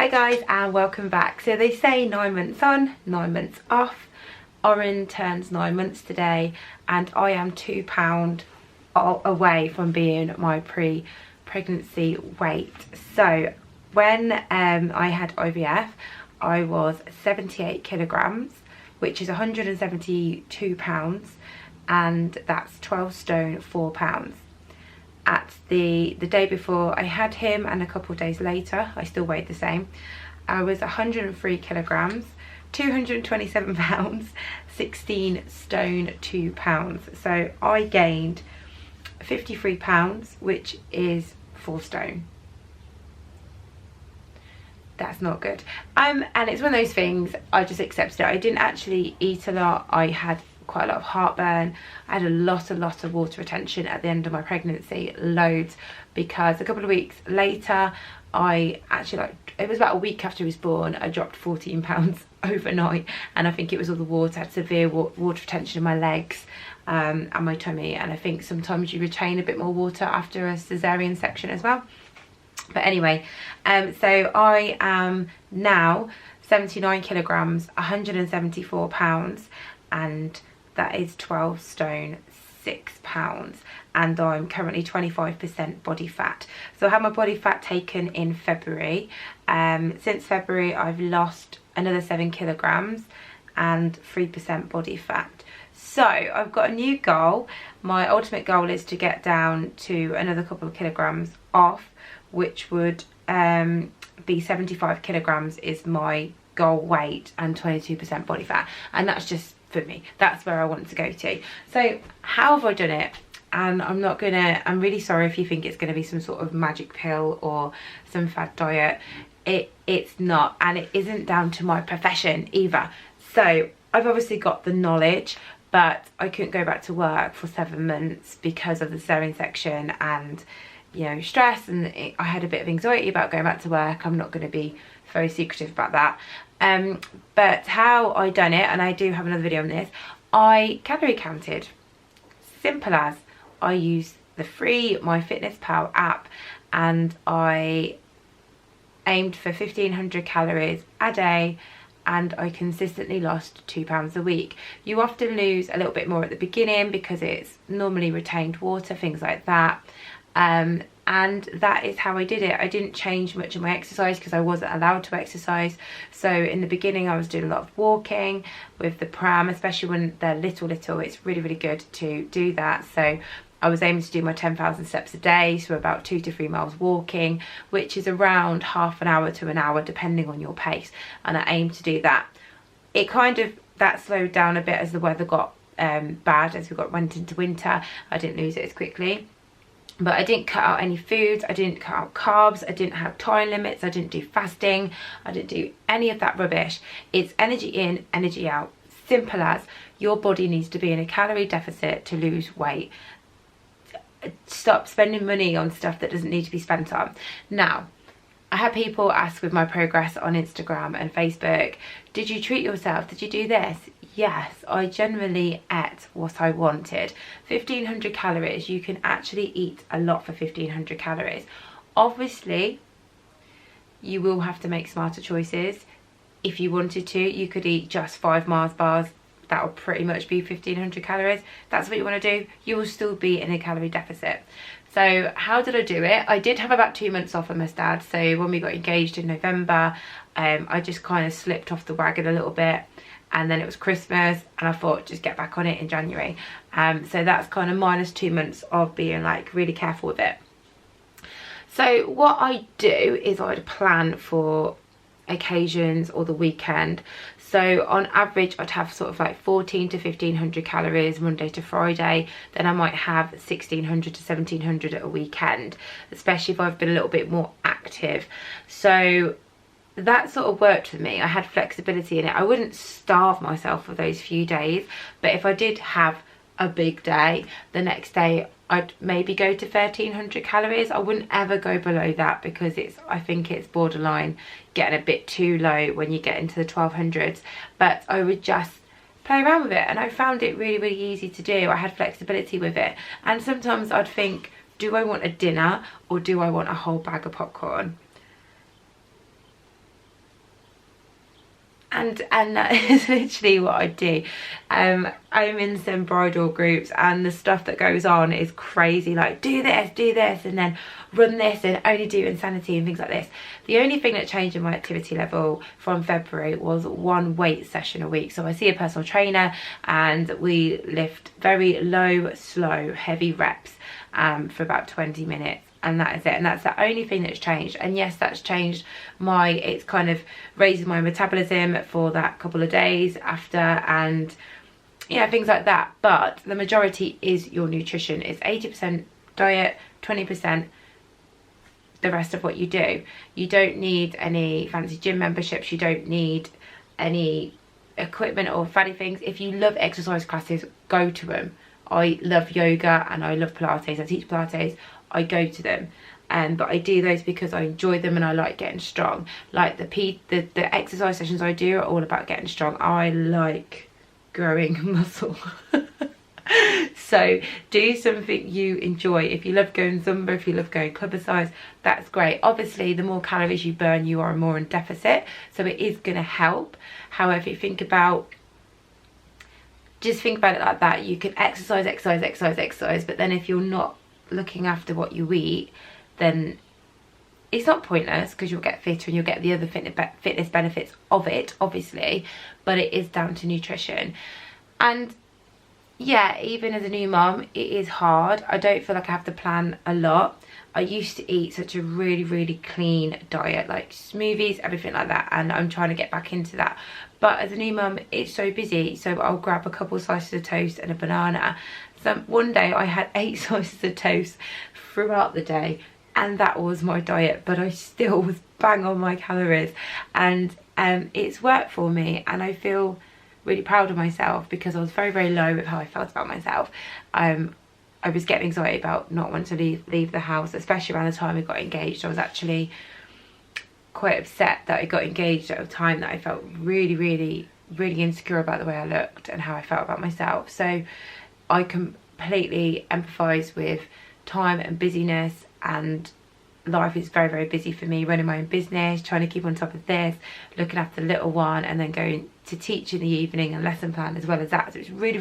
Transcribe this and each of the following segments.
Hi guys and welcome back. So they say 9 months on, 9 months off. Oren turns 9 months today and I am £2 away from being my pre-pregnancy weight. So when I had IVF, I was 78 kilograms, which is 172 pounds, and that's 12 stone 4 pounds. At the day before I had him and a couple of days later, I still weighed the same. I was 103 kilograms, 227 pounds, 16 stone 2 pounds. So I gained 53 pounds, which is 4 stone. That's not good. And it's one of those things, I just accepted it. I didn't actually eat a lot. I had quite a lot of heartburn. I had a lot of water retention at the end of my pregnancy, loads, because a couple of weeks later I actually, it was about a week after he was born, I dropped 14 pounds overnight, and I think it was all the water. I had severe water retention in my legs and my tummy, and I think sometimes you retain a bit more water after a cesarean section as well. But anyway, so I am now 79 kilograms, 174 pounds, and that is 12 stone 6 pounds, and I'm currently 25% body fat. So I had my body fat taken in February. Since February I've lost another 7 kilograms and 3% body fat. So I've got a new goal. My ultimate goal is to get down to another couple of kilograms off, which would be 75 kilograms is my goal weight, and 22% body fat, and that's just for me. That's where I want to go to. So how have I done it? And I'm really sorry if you think it's gonna be some sort of magic pill or some fad diet. It's not, and it isn't down to my profession either. So I've obviously got the knowledge, but I couldn't go back to work for 7 months because of the cesarean section and, you know, stress, and I had a bit of anxiety about going back to work. I'm not going to be very secretive about that. But how I done it, and I do have another video on this, I calorie counted. Simple as. I used the free MyFitnessPal app, and I aimed for 1500 calories a day, and I consistently lost 2 pounds a week. You often lose a little bit more at the beginning because it's normally retained water, things like that. And that is how I did it. I didn't change much of my exercise because I wasn't allowed to exercise. So in the beginning I was doing a lot of walking with the pram, especially when they're little. It's really good to do that. So I was aiming to do my 10,000 steps a day, so about 2 to 3 miles walking, which is around half an hour to an hour depending on your pace, and I aimed to do that. It that slowed down a bit as the weather got bad, as we went into winter. I didn't lose it as quickly. But I didn't cut out any foods, I didn't cut out carbs, I didn't have time limits, I didn't do fasting, I didn't do any of that rubbish. It's energy in, energy out. Simple as. Your body needs to be in a calorie deficit to lose weight. Stop spending money on stuff that doesn't need to be spent on. Now, I had people ask with my progress on Instagram and Facebook, did you treat yourself? Did you do this? Yes, I generally ate what I wanted. 1500 calories, you can actually eat a lot for 1500 calories. Obviously, you will have to make smarter choices. If you wanted to, you could eat just 5 Mars bars. That will pretty much be 1500 calories. That's what you want to do. You will still be in a calorie deficit. So how did I do it? I did have about 2 months off with my dad. So when we got engaged in November, I just kind of slipped off the wagon a little bit. And then it was Christmas, and I thought just get back on it in January. So that's kind of minus 2 months of being like really careful with it. So what I do is I'd plan for occasions or the weekend. So on average I'd have sort of like 14 to 1500 calories Monday to Friday, then I might have 1600 to 1700 at a weekend, especially if I've been a little bit more active. So that sort of worked for me. I had flexibility in it. I wouldn't starve myself for those few days, but if I did have a big day, the next day I'd maybe go to 1300 calories. I wouldn't ever go below that because I think it's borderline getting a bit too low when you get into the 1200s. But I would just play around with it, and I found it really easy to do. I had flexibility with it, and sometimes I'd think, do I want a dinner or do I want a whole bag of popcorn? and that is literally what I do. I'm in some bridal groups and the stuff that goes on is crazy, like do this and then run this and only do insanity and things like this. The only thing that changed in my activity level from February was 1 weight session a week. So I see a personal trainer and we lift very low, slow, heavy reps for about 20 minutes. And that is it, and that's the only thing that's changed. And yes, that's changed it's kind of raising my metabolism for that couple of days after, and yeah, things like that. But the majority is your nutrition. It's 80% diet, 20% the rest of what you do. You don't need any fancy gym memberships, you don't need any equipment or fancy things. If you love exercise classes, go to them. I love yoga and I love Pilates. I teach Pilates. I go to them, but I do those because I enjoy them and I like getting strong. Like the exercise sessions I do are all about getting strong. I like growing muscle. So do something you enjoy. If you love going Zumba, if you love going club size, that's great. Obviously the more calories you burn, you are more in deficit, so it is going to help. However, you think about just think about it like that. You can exercise, but then if you're not looking after what you eat, then it's not pointless, because you'll get fitter and you'll get the other fitness benefits of it, obviously, but it is down to nutrition. And yeah, even as a new mum, it is hard. I don't feel like I have to plan a lot. I used to eat such a really clean diet, like smoothies, everything like that, and I'm trying to get back into that. But as a new mum, it's so busy, so I'll grab a couple slices of toast and a banana. So one day I had 8 slices of toast throughout the day, and that was my diet, but I still was bang on my calories, and it's worked for me, and I feel really proud of myself because I was very low with how I felt about myself. I was getting anxiety about not wanting to leave the house, especially around the time we got engaged. I was actually quite upset that I got engaged at a time that I felt really insecure about the way I looked and how I felt about myself. So I completely empathise with time and busyness, and life is very busy for me, running my own business, trying to keep on top of this, looking after the little one, and then going to teach in the evening and lesson plan as well as that. So it's really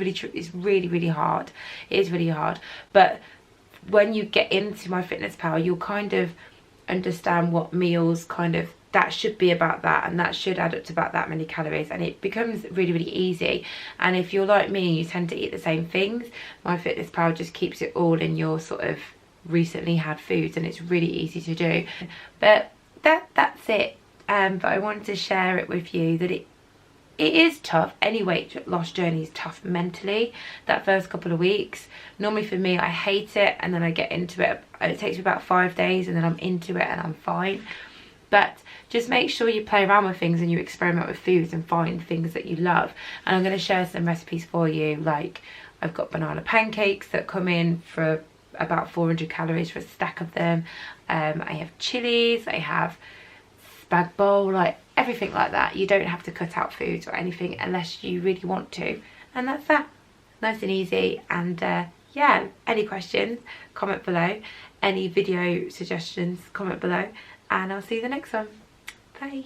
hard. It is really hard. But when you get into My Fitness Pal, you'll kind of understand what meals that should be about that, and that should add up to about that many calories, and it becomes really easy. And if you're like me and you tend to eat the same things, My Fitness Pal just keeps it all in your sort of recently had foods, and it's really easy to do. But that's it. But I wanted to share it with you that it is tough. Any weight loss journey is tough mentally, that first couple of weeks. Normally for me, I hate it, and then I get into it. It takes me about 5 days, and then I'm into it and I'm fine. But just make sure you play around with things and you experiment with foods and find things that you love. And I'm going to share some recipes for you. Like, I've got banana pancakes that come in for about 400 calories for a stack of them. I have chilies, I have spag bowl, like everything like that. You don't have to cut out foods or anything unless you really want to. And that's that. Nice and easy. And yeah, any questions, comment below. Any video suggestions, comment below. And I'll see you the next one. Bye.